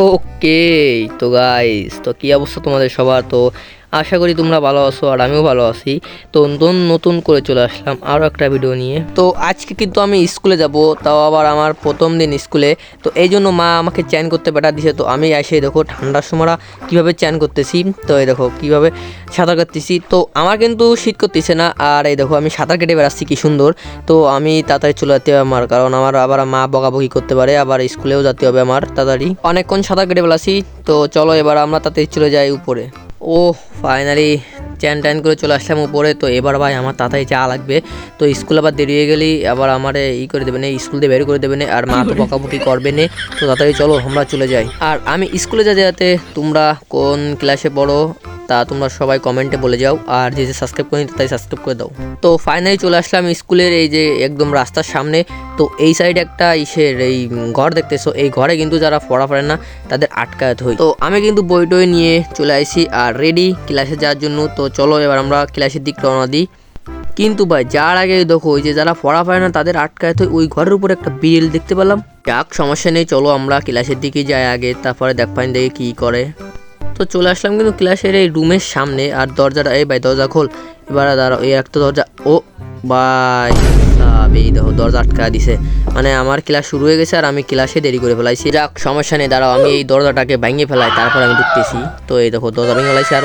ওকে। তো গাইস, তো কি অবস্থা তোমাদের সবার? তো আশা করি তোমরা ভালো আছো আর আমিও ভালো আছি। তো নতুন নতুন করে চলে আসলাম আরও একটা ভিডিও নিয়ে। তো আজকে কিন্তু আমি স্কুলে যাব, তাও আবার আমার প্রথম দিন স্কুলে। তো এই জন্য মা আমাকে চ্যান করতে পাঠা দিছে। তো আমি এসে দেখো ঠান্ডার সময় কীভাবে চ্যান করতেছি। তো এই দেখো কীভাবে সাঁতার কাটতেছি। তো আমার কিন্তু শীত করতেছে না, আর এই দেখো আমি সাঁতার কেটে বেড়াচ্ছি কি সুন্দর। তো আমি তাড়াতাড়ি চলে যেতে হবে আমার, কারণ আমার আবার মা বকাবকি করতে পারে, আবার স্কুলেও যেতে হবে আমার তাড়াতাড়ি। অনেকক্ষণ সাঁতার কেটে বেড়াচ্ছি। তো চলো এবার আমরা তাড়াতাড়ি চলে যাই উপরে। ও ফাইনালি চ্যান ট্যান করে চলে আসলাম উপরে। তো এবার ভাই আমার তাড়াতাড়ি চা লাগবে। তো স্কুল আবার দেরি হয়ে গেলেই আবার আমার করে দেবে না, স্কুল দিয়ে বের করে দেবে না, আর মা তো বকাবকি করবে না। তো তাড়াতাড়ি চলো আমরা চলে যাই। আর আমি স্কুলে যাতে তোমরা কোন ক্লাসে পড়ো তা তোমরা সবাই কমেন্টে বলে যাও, আর যে সাবস্ক্রাইব করেনি তাই সাবস্ক্রাইব করে দাও। তো ফাইনালি চলে আসলাম স্কুলের এই যে একদম রাস্তার সামনে। তো এই সাইডে একটা এই ঘর দেখতেছো, এই ঘরে কিন্তু যারা পড়া পারে না তাদের আটকায়ত হই। তো আমি কিন্তু বই টই নিয়ে চলে আসি আর রেডি ক্লাসে যাওয়ার জন্য। তো চলো এবার আমরা ক্লাসের দিক রওনা দিই। কিন্তু ভাই যার আগে দেখো ওই যে যারা পড়া পারে না তাদের আটকায়ত হয় ওই ঘরের উপর একটা বিড়াল দেখতে পেলাম। যাক সমস্যা নেই, চলো আমরা ক্লাসের দিকে যাই আগে, তারপরে দেখবেন দেখে কী করে। তো চলে আসলাম কিন্তু ক্লাসের এই রুমের সামনে, আর দরজাটা এই ভাই দরজা খোল। এবার দাঁড়াও, এই একটা দরজা। ও ভাই এই দেখো দরজা আটকা দিছে, মানে আমার ক্লাস শুরু হয়ে গেছে আর আমি ক্লাসে দেরি করে ফেলাইছি। যাক সমস্যা নেই, দাঁড়াও আমি এই দরজাটাকে ভেঙে ফেলাই, তারপর আমি ঢুকতেছি। তো এই দেখো দরজা ভেঙে ফেলাইছি, আর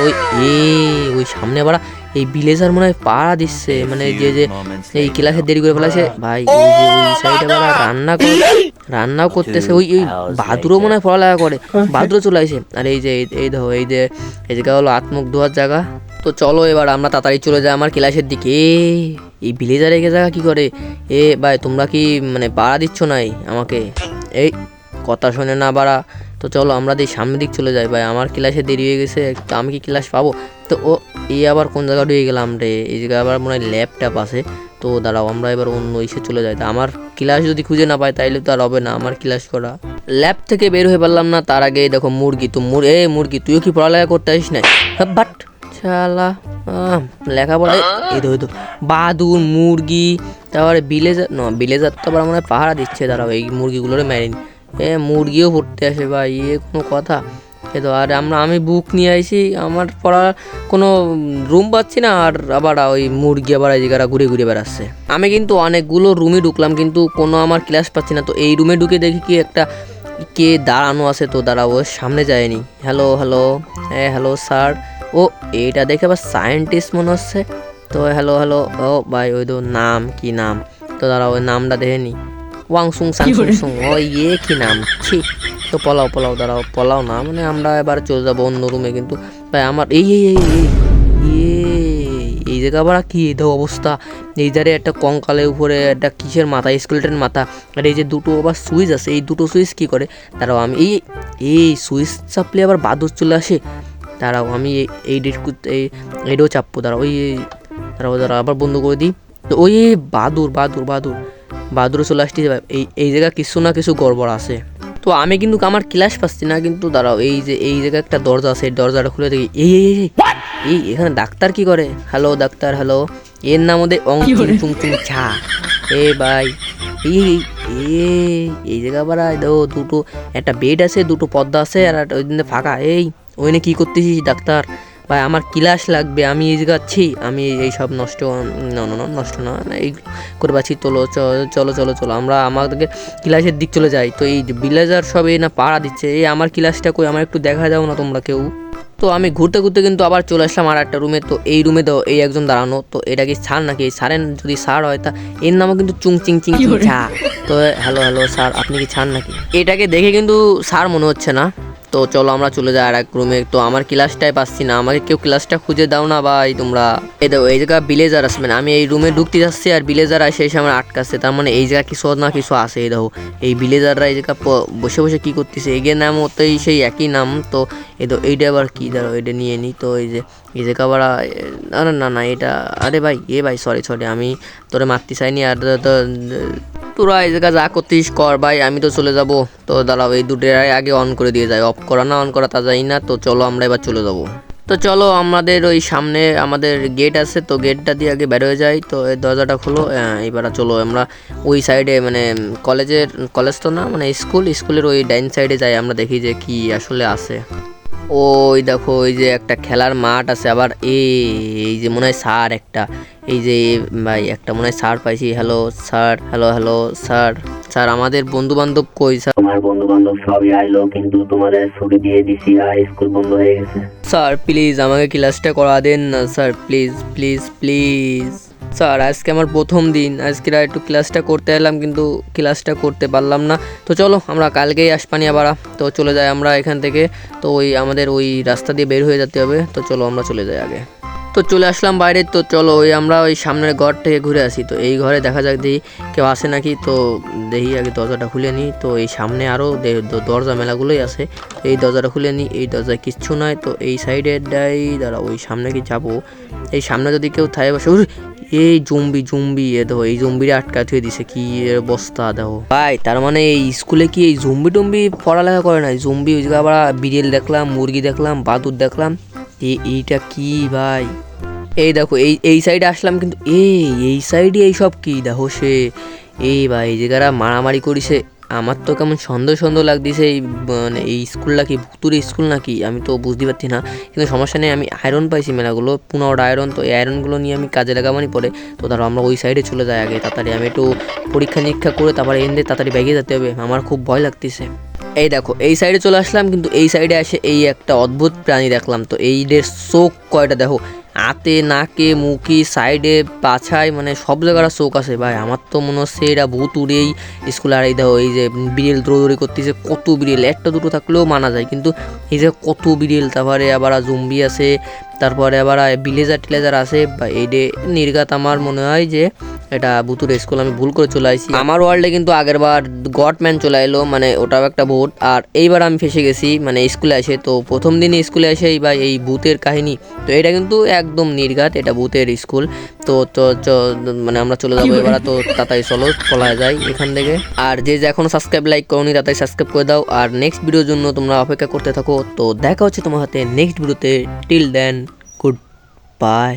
ওই সামনে বাড়া এই বিলেজার মনে হয় পাড়া দিচ্ছে, মানে যে এই ক্লাসে দেরি করে ফেলাইছে ভাই। ওই যে ওই সাইডে বাড়া রান্নাও করতেছে, ওই বাদুরও মনে হয় পড়ালেখা করে, বাদুরও চলে আসে। আর এই যে এই দেখো এই জায়গা হলো আত্মুখ ধোয়ার জায়গা। তো চলো এবার আমরা তাড়াতাড়ি চলে যাই আমার ক্লাসের দিকে। এই ভিলেজার এই জায়গা কি করে? ভাই তোমরা কি মানে পাড়া দিচ্ছ নাই আমাকে? এই কথা শোনে না বাড়া। তো চলো আমরা সামনের দিক চলে যাই ভাই, আমার ক্লাসে দেরি হয়ে গেছে, তো আমি কি ক্লাস পাবো? তো আবার কোন জায়গা ঢুকে গেলাম রে? এই জায়গায় আবার মনে হয় ল্যাপটপ আছে। তো দাঁড়াও আমরা এবার অন্য ইসে চলে যাই। তা আমার ক্লাস যদি খুঁজে না পাই তাইলে তো আর হবে না আমার ক্লাস করা। ল্যাব থেকে বের হয়ে পারলাম না, তার আগে দেখো মুরগি। তো মুরগি তুইও কি পড়ালেখা করতে আসিস না? বাট শালা লেখাপড়া এই তো বাদুর মুরগি, তারপরে বিলেজার তো আবার মনে হয় পাহারা দিচ্ছে। দাঁড়াও এই মুরগিগুলোরে মেরেন। মুরগিও পড়তে আসে ভাই, কোনো কথা? তো আর আমি বুক নিয়ে আইছি, আমার পড়ার কোনো রুম পাচ্ছি না, আর আবার ওই মুরগি আবার এই জায়গাটা ঘুরে ঘুরে বেড়াচ্ছে। আমি কিন্তু অনেকগুলো রুমে ঢুকলাম কিন্তু কোনো আমার ক্লাস পাচ্ছি না। তো এই রুমে ঢুকে দেখি কি একটা কে দাঁড়ানো আছে। তো দাঁড়াও সামনে যায়নি। Hello hello sir. ও এইটা দেখে আবার সায়েন্টিস্ট মনে হচ্ছে। তো হ্যালো ও ভাই ওই তো নাম কি নাম? তো দাঁড়াও ওই নামটা দেখে নি, ওয়াংসুং সাংসুং। ও কি নাম ছি। তো পলাও দাঁড়াও, পলাও না, মানে আমরা এবার চলে যাবো অন্য রুমে। কিন্তু ভাই আমার এই জায়গা আবার কি এদের অবস্থা? এই ধারে একটা কঙ্কালের উপরে একটা কিসের মাথা, স্কেলেটনের মাথা, আর এই যে দুটো আবার সুইচ আছে, এই দুটো সুইচ কি করে? দাঁড়াও আমি এই সুইচ চাপলে আবার বাদুর চলে আসে। দাঁড়াও আমি এই এইটাও চাপবো। দাঁড়াও দাঁড়াও আবার বন্ধ করে দিই। তো বাদুর চলে আসছে। এই জায়গা কিছু না কিছু গড়বড় আছে। তো আমি কিন্তু আমার ক্লাস পাচ্ছি না, কিন্তু দাঁড়াও এই জায়গায় একটা দরজা আছে, এই দরজাটা খুলে দেখি এখানে ডাক্তার কি করে? Hello doctor, hello. এর নাম ওদের অং চুং ছা। ভাই এই জায়গা আবার দুটো একটা বেড আছে, দুটো পর্দা আছে, আর ওই দিন ফাঁকা। ওইনে কি করতেছিস ডাক্তার? ভাই আমার ক্লাস লাগবে, আমি এই জায়গাচ্ছি, আমি এই সব নষ্ট না এই করে পাচ্ছি। চলো আমরা আমাদেরকে ক্লাসের দিক চলে যাই। তো এই ভিলেজার সব না পাড়া দিচ্ছে, আমার ক্লাসটা কই, আমার একটু দেখা যাও না তোমরা কেউ? তো আমি ঘুরতে কিন্তু আবার চলে আসলাম আর একটা রুমে। তো এই রুমে তো এই একজন দাঁড়ানো। তো এটা কি স্যার নাকি? স্যারের যদি স্যার হয় তা এর নামও কিন্তু চুং চিং ছা। তো হ্যালো স্যার, আপনি কি স্যার নাকি? এটাকে দেখে কিন্তু স্যার মনে হচ্ছে না। তো চলো আমরা চলে যাই আর এক রুমে। তো আমার ক্লাসটাই পাচ্ছি না, আমাকে কেউ ক্লাসটা খুঁজে দাও না ভাই তোমরা। এই দেখো এই জায়গা ভিলেজার আসবে না, আমি এই রুমে ঢুকতে যাচ্ছি আর ভিলেজার এসে আমার আটকাচ্ছে। তার মানে এই জায়গা কিছু না কিছু আছে। এই দেখো এই ভিলেজাররা এই জায়গা বসে কি করতেছে? এগিয়ে নাম ওতেই সেই একই নাম। তো এইটা আবার কি? দাঁড়াও এটা নিয়ে নিই। তো এই জায়গা আবার না এটা, আরে ভাই ভাই সরি আমি তোরে মারতে চাইনি। আর তোরা এই জায়গা যা করতিস কর ভাই, আমি তো চলে যাব। তো দাঁড়াও এই দুটোর আগে অন করে দিয়ে যায়, অফ করা না অন করা তা যাই না। তো চলো আমরা এবার চলে যাবো। তো চলো আমাদের ওই সামনে আমাদের গেট আছে, তো গেটটা দিয়ে আগে বের হয়ে যাই। তো এই দরজাটা খোলো, এবার চলো আমরা ওই সাইডে মানে কলেজ তো না মানে স্কুলের ওই ডাইন সাইডে যাই, আমরা দেখি যে কি আসলে আছে। ওই দেখো ওই যে একটা খেলার মাঠ আছে, আবার এই যে মনে হয় স্যার একটা, এই যে ভাই একটা মনে হয় স্যার পাইছি। Hello sir, hello sir. Sir আমাদের বন্ধু বান্ধব কই স্যার? তোমার বন্ধু বান্ধব সবই আইলো, কিন্তু তোমাদের ছুটি দিয়ে দিছি আর স্কুল বন্ধ হয়ে গেছে। স্যার প্লিজ আমাকে ক্লাসটা করা দেন না sir, please please please. Sir আজকে আমার প্রথম দিন, আজকে একটু ক্লাসটা করতে এলাম কিন্তু ক্লাসটা করতে পারলাম না। তো চলো আমরা কালকেই আসপানি আবার, তো চলে যাই আমরা এখান থেকে। তো ওই আমাদের ওই রাস্তা দিয়ে বের হয়ে যেতে হবে, তো চলো আমরা চলে যাই আগে। তো চলে আসলাম বাইরে, তো চলো ওই আমরা ওই সামনের ঘর থেকে ঘুরে আসি। তো এই ঘরে দেখা যাক দেখি কেউ আসে নাকি, তো দেখি আগে দরজাটা খুলে নিই। তো এই সামনে আরও দরজা মেলাগুলোই আছে, এই দরজাটা খুলে নিই। এই দরজায় কিচ্ছু নয়, তো এই সাইডের দাঁড়া ওই সামনে কি যাবো, এই সামনে যদি কেউ থাকে বসে। এই জুম্বি এ দেখো, এই জুম্বিরে আটকা থুয়ে দিছে, কি অবস্থা দেখো ভাই। তার মানে এই স্কুলে কি এই জুম্বি পড়ালেখা করে না? জুম্বি ওই জায়গায় আবার বিড়েল দেখলাম, মুরগি দেখলাম, বাদুর দেখলাম, এইটা কি ভাই? এই দেখো এই সাইডে আসলাম, কিন্তু এই সাইডে এইসব কি দেখো সে, এই ভাই এই জায়গাটা মারামারি করিছে। আমার তো কেমন সন্দেহ লাগতেছে, এই মানে এই স্কুলটা কি ভুতুরে স্কুল নাকি, আমি তো বুঝতে পারছি না। কিন্তু সমস্যা নেই, আমি আয়রন পাইছি মেলাগুলো, 15টা আয়রন। তো এই আয়রনগুলো নিয়ে আমি কাজে লাগাবানি পরে। তো ধরো আমরা ওই সাইডে চলে যাই আগে তাড়াতাড়ি, আমি একটু পরীক্ষা নিরীক্ষা করে তারপরে এনে তাড়াতাড়ি ব্যাগে যেতে হবে, আমার খুব ভয় লাগতেছে। এই দেখো এই সাইডে চলে আসলাম, কিন্তু এই সাইডে এসে এই একটা অদ্ভুত প্রাণী দেখলাম। তো এইদের চোখ কয়টা দেখো, হাতে নাকে মুখি সাইডে পাছায় মানে সব জায়গায় চোখ আছে ভাই। আমার তো মনে হচ্ছে এরা ভূতুরেই স্কুলে। আর এই দেখো এই যে বিড়েল দৌড়ি করতেছে, কত বিড়েল, একটা দুটো থাকলেও মানা যায়, কিন্তু এই যে কত বিড়েল। তারপরে আবার জম্বি আছে, তারপরে আবার ভিলেজার আছে। এই নির্ঘাত আমার মনে হয় যে এটা ভুতুরে স্কুল, আমি ভুল করে চলে আসি। আমার ওয়ার্ল্ডে কিন্তু আগের বার গডম্যান চলে এলো, মানে ওটাও একটা ভূত। আর এইবার আমি ফেসে গেছি মানে স্কুলে আসে। তো প্রথম দিনই স্কুলে এসে বা এই ভূতের কাহিনী, তো এটা কিন্তু একদম নির্ঘাত, এটা ভূতের স্কুল। তো মানে আমরা চলে যাবো এবার। তো তাড়াতাড়ি চলো চলা যায় এখান থেকে। আর যে এখনো সাবস্ক্রাইব লাইক করোনি তাড়াতাড়ি সাবস্ক্রাইব করে দাও, আর নেক্সট ভিডিওর জন্য তোমরা অপেক্ষা করতে থাকো। তো দেখা হচ্ছে তোমার হাতে নেক্সট ভিডিওতে। Till then good by.